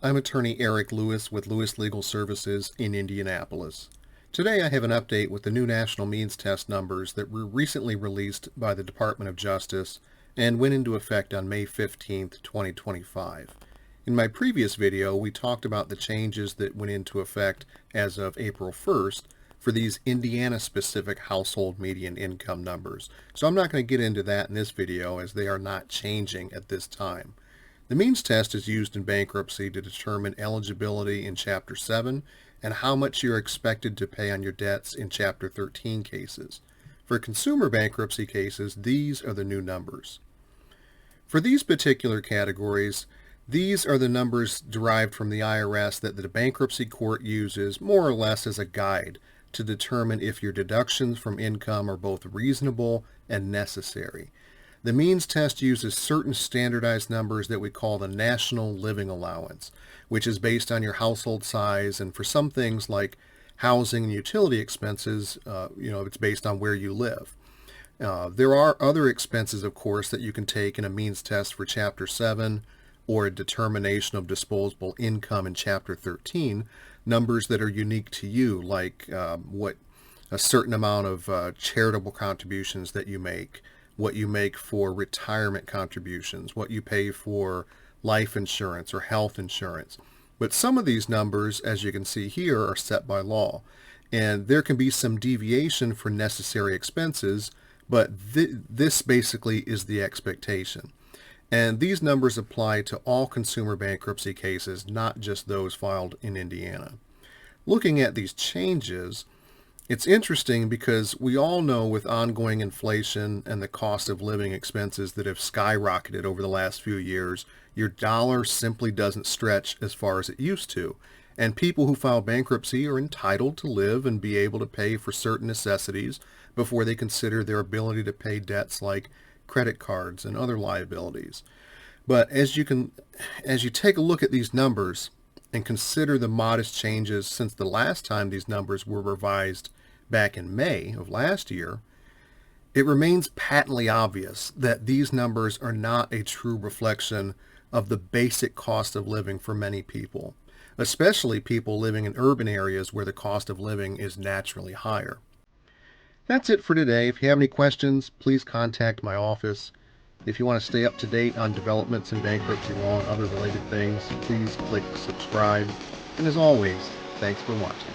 I'm attorney Eric Lewis with Lewis Legal Services in Indianapolis. Today I have an update with the new national means test numbers that were recently released by the Department of Justice and went into effect on May 15, 2025. In my previous video, we talked about the changes that went into effect as of April 1st for these Indiana-specific household median income numbers. So I'm not going to get into that in this video as they are not changing at this time. The means test is used in bankruptcy to determine eligibility in Chapter 7 and how much you're expected to pay on your debts in Chapter 13 cases. For consumer bankruptcy cases, these are the new numbers. For these particular categories, these are the numbers derived from the IRS that the bankruptcy court uses more or less as a guide to determine if your deductions from income are both reasonable and necessary. The means test uses certain standardized numbers that we call the national living allowance, which is based on your household size, and for some things like housing and utility expenses, it's based on where you live. There are other expenses, of course, that you can take in a means test for Chapter 7 or a determination of disposable income in Chapter 13, numbers that are unique to you, like what a certain amount of charitable contributions that you make, what you make for retirement contributions, what you pay for life insurance or health insurance. But some of these numbers, as you can see here, are set by law. And there can be some deviation for necessary expenses, but this basically is the expectation. And these numbers apply to all consumer bankruptcy cases, not just those filed in Indiana. Looking at these changes, it's interesting because we all know with ongoing inflation and the cost of living expenses that have skyrocketed over the last few years, your dollar simply doesn't stretch as far as it used to. And people who file bankruptcy are entitled to live and be able to pay for certain necessities before they consider their ability to pay debts like credit cards and other liabilities. But as you take a look at these numbers and consider the modest changes since the last time these numbers were revised back in May of last year, it remains patently obvious that these numbers are not a true reflection of the basic cost of living for many people, especially people living in urban areas where the cost of living is naturally higher. That's it for today. If you have any questions, please contact my office. If you want to stay up to date on developments in bankruptcy law and other related things, please click subscribe. And as always, thanks for watching.